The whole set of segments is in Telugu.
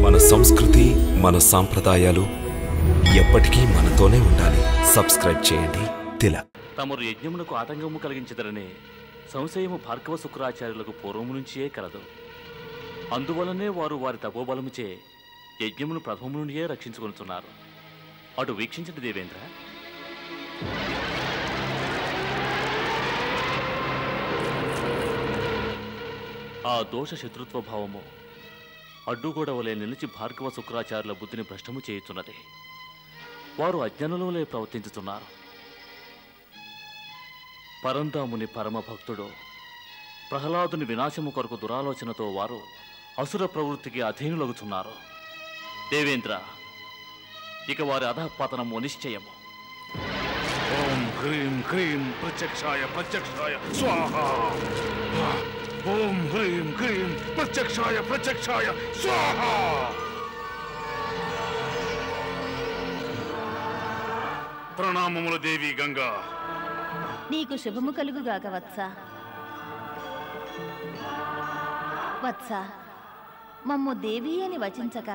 మన సంస్కృతి, మన సాంప్రదాయాలు ఎప్పటికీ మనతోనే ఉండాలి. సబ్స్క్రైబ్ చేయండి తిలక్. తమరు యజ్ఞమునకు ఆటంకము కలిగించదరనే సంశయము భార్గవ శుక్రాచార్యులకు పూర్వము నుంచియే కలదు. అందువలనే వారు వారి తపోబలముచే యజ్ఞమును ప్రథమము నుండియే రక్షించుకొనుచున్నారు. అటు వీక్షించండి దేవేంద్ర. ఆ దోష శత్రుత్వ భావము అడ్డుగోడ వలె నిలిచి భార్గవ శుక్రాచార్యుల బుద్ధిని భ్రష్టము చేయుచున్నది. వారు అజ్ఞానంలోనే ప్రవర్తించుతున్నారు. పరంధాముని పరమ భక్తుడు ప్రహ్లాదుని వినాశము కొరకు దురాలోచనతో వారు అసుర ప్రవృత్తికి అధీనులగుతున్నారు. దేవేంద్ర, ఇక వారి అధఃపతనము నిశ్చయము. ఓం హ్రీం క్రీం ప్రత్యక్షాయ ప్రత్యక్షాయ స్వాహా. ఓం హ్రీం క్రీం ప్రత్యక్షాయ ప్రత్యక్షాయ స్వాహా. ప్రణామములు దేవి గంగా. నీకు శుభము కలుగుగాక వత్స. వత్స, మమ్ము దేవి అని వచించక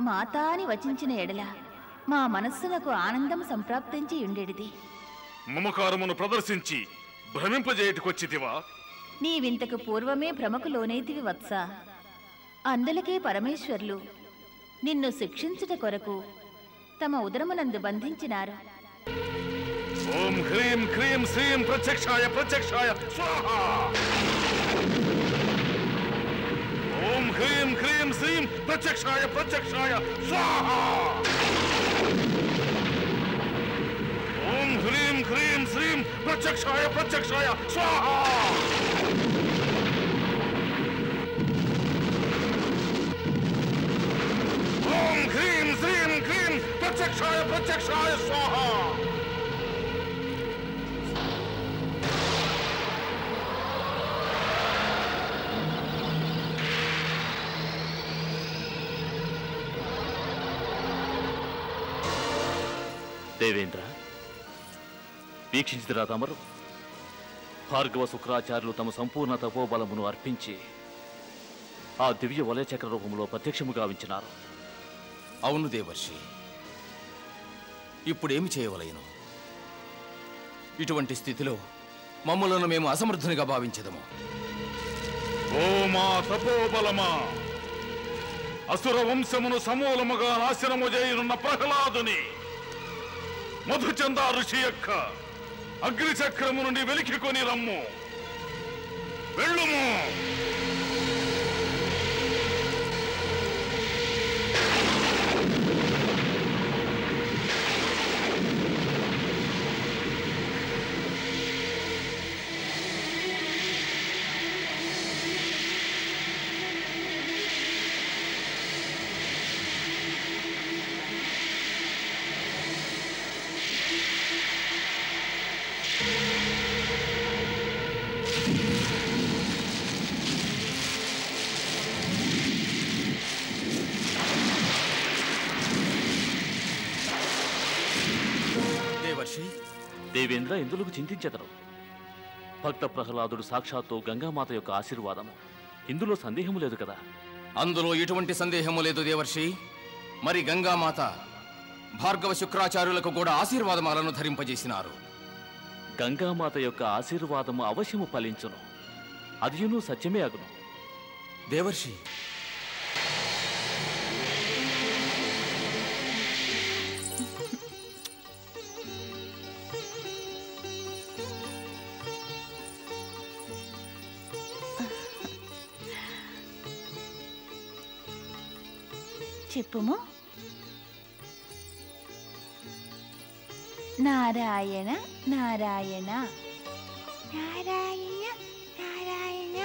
మాతా అని వచించిన ఎడల మా మనస్సునకు ఆనందం సంప్రాప్తించి ఉండేడిది. మమకారమును ప్రదర్శించి భ్రమింపజేయటికొచ్చితివా? నీవింతకు పూర్వమే భ్రమకు లోనైతివి వత్స. అందులకే పరమేశ్వర్లు నిన్ను శిక్షించుట కొరకు తమ ఉదరమునందు బంధించినారు. ఓం హ్రీం క్రీం శ్రీం ప్రత్యక్షాయ ప్రత్యక్షాయ స్వాహా. ఓం హ్రీం క్రీం శ్రీం ప్రత్యక్షాయ ప్రత్యక్షాయ స్వాహా. ఓం హ్రీం క్రీం శ్రీం ప్రత్యక్షాయ ప్రత్యక్షాయ స్వాహా. ఓం హ్రీం శ్రీం క్రీం ప్రత్యక్షాయ ప్రత్యక్షాయ స్వాహా. దేవేంద్ర, వీక్షించిరా తమరు. భార్గవ శుక్రాచార్యులు తమ సంపూర్ణ తపోబలమును అర్పించి ఆ దివ్య వలయచక్ర రూపంలో ప్రత్యక్షము గావించినారు. అవును దేవర్షి, ఇప్పుడేమి చేయవలయను? ఇటువంటి స్థితిలో మమ్ములను మేము అసమర్థునిగా భావించదము. ఓ మా తపోబలమా, అసుర వంశమును సమూలముగా నాశనము చేయనున్న ప్రహ్లాదుని మధుచంద ఋషి యొక్క అగ్నిచక్రము నుండి వెలికికొని రమ్ము. వెళ్ళుము. దేవేంద్ర, ఎందులకు చింతించెదరు? భక్త ప్రహ్లాదుడు సాక్షాత్తు గంగామాత యొక్క ఆశీర్వాదము. ఇందులో సందేహము లేదు కదా? అందులో ఎటువంటి సందేహము లేదు దేవర్షి. మరి గంగామాత భార్గవ శుక్రాచార్యులకు కూడా ఆశీర్వాదమాలను ధరింపజేసినారు. గంగామాత యొక్క ఆశీర్వాదము అవశ్యము ఫలించును. అదియును సత్యమే అగును. దేవర్షి, చెప్పుము. నారాయణ నారాయణ నారాయణ నారాయణ.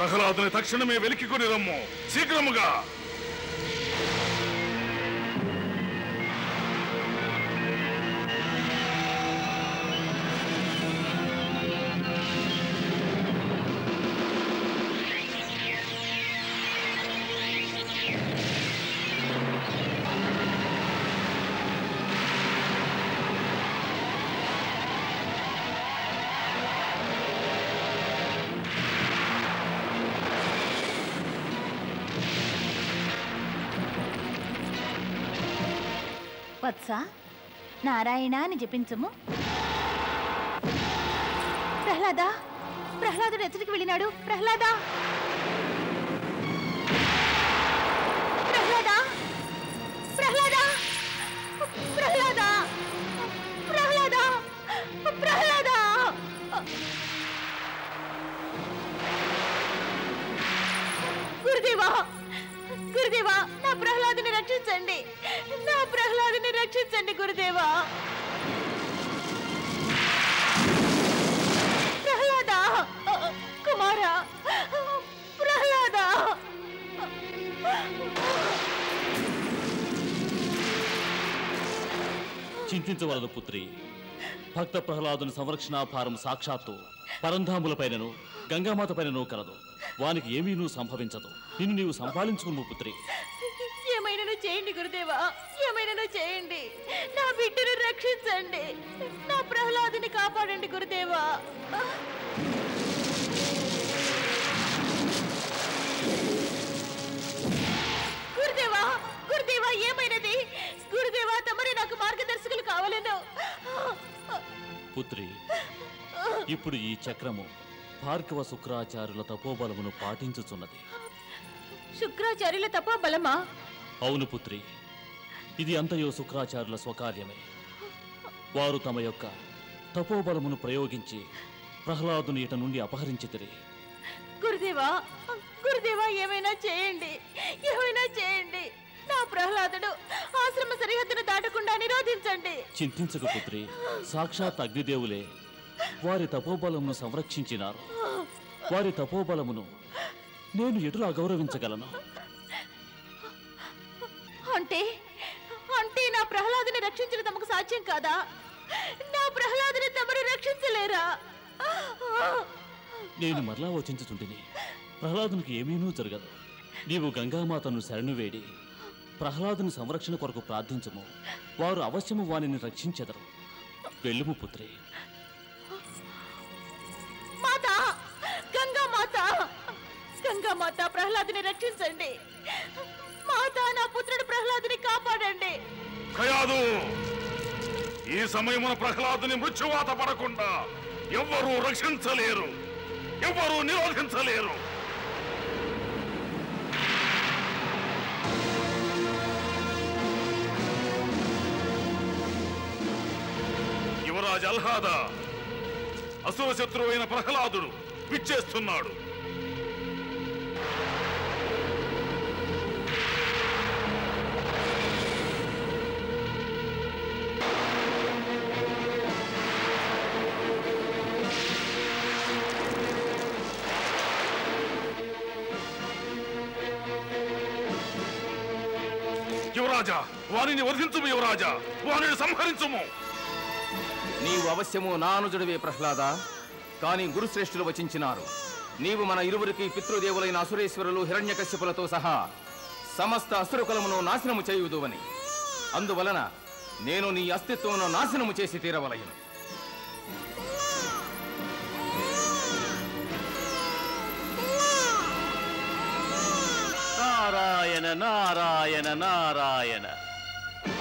ప్రహ్లాదుని తక్షణమే వెలికికొని రమ్ము, శీఘ్రముగా. వత్స, నారాయణ అని జపించము. ప్రహ్లాద, ప్రహ్లాదుడు ఎచ్చటికి వెళ్ళినాడు? ప్రహ్లాద, ప్రహ్లాద, ప్రహ్లాద, ప్రహ్లాద, ప్రహ్లాద, ప్రహ్లాద. గురుదేవా, గురుదేవా, నా ప్రహ్లాదుని రక్షించండి, నా ప్రహ్లాదుని రక్షించండి గురుదేవా. ప్రహ్లాద, కుమార, ప్రహ్లాద. చింతించవలదు పుత్రి. భక్త ప్రహ్లాదుని సంరక్షణ భారం సాక్షాత్తు పరంధాములపైనను గంగామాత పైనను కలదు. వానికి ఏమీనూ సంభవించదు. నిన్ను నీవు సంపాదించుకును పుత్రి. ఏమైనా చేయండి గురుదేవా, ఏమైనా చేయండి. నా బిడ్డను రక్షించండి, నా ప్రహ్లాదుని కాపాడండి గురుదేవా. గురుదేవా, గురుదేవా, ఏమైనది? గురుదేవా, తమరే నాకు మార్గదర్శకులు కావాలను. పుత్రి, ఇప్పుడు ఈ చక్రము భార్గవ శుక్రాచార్యుల తపోబలమును పాటించుచున్నది. శుక్రాచార్యుల తపోబలమా? అవును పుత్రి, ఇది అంతయో శుక్రాచార్యుల స్వకార్యమే. వారు తమ యొక్క తపోబలమును ప్రయోగించి ప్రహ్లాదుని ఇట నుండి అపహరించితిరి. గురుదేవా, గురుదేవా, ఏమైనా చేయండి, ఏమైనా చేయండి. నా ప్రహ్లాదుడు ఆశ్రమ సరిహద్దును దాటకుండా నిరోధించండి. చింతించక పుత్రి, సాక్షాత్ అగ్నిదేవులే వారి తపోబలమును సంరక్షించినారు. వారి తపోబలమును నేను ఎటులా గౌరవించగలను? అంటే అంటే నా ప్రహ్లాదుని రక్షించడం తమకు సాధ్యం కాదా? నా ప్రహ్లాదుని తమరు రక్షించలేరా? నేను మరలా వచించుచుంటిని. ప్రహ్లాదునికి ఏమీనూ జరగదు. నీవు గంగామాతను శరణు వేడి ప్రహ్లాదుని సంరక్షణ కొరకు ప్రార్థించము. వారు అవశ్యము వానిని రక్షించెదరు. వెళ్ళుము పుత్రి. మాత, గంగామాత, గంగామాత, ప్రహ్లాదుని రక్షించండి. మాత, నా పుత్రుడు ప్రహ్లాదుని కాపాడండి. కయాదు, ఈ సమయమున ప్రహ్లాదుని మృత్యువాత పడకుండా ఎవ్వరూ రక్షించలేరు, ఎవ్వరూ నిరోధించలేరు. యువరాజు అల్హాద, అసుర శత్రువైన ప్రహ్లాదుడు విచ్చేస్తున్నాడు. యువరాజా, వారిని వర్ధించుము. యువరాజా, వారిని సంహరించుము. నీవు అవశ్యము నా అనుజుడివే ప్రహ్లాద. కానీ గురుశ్రేష్ఠులు వచించినారు. నీవు మన ఇరువురికి పితృదేవులైన అసురేశ్వరులు హిరణ్యకశ్యపులతో సహా సమస్త అసురకులమును నాశనము చేయుదువని. అందువలన నేను నీ అస్తిత్వమును నాశనము చేసి తీరవలయను. నారాయణ నారాయణ నారాయణ.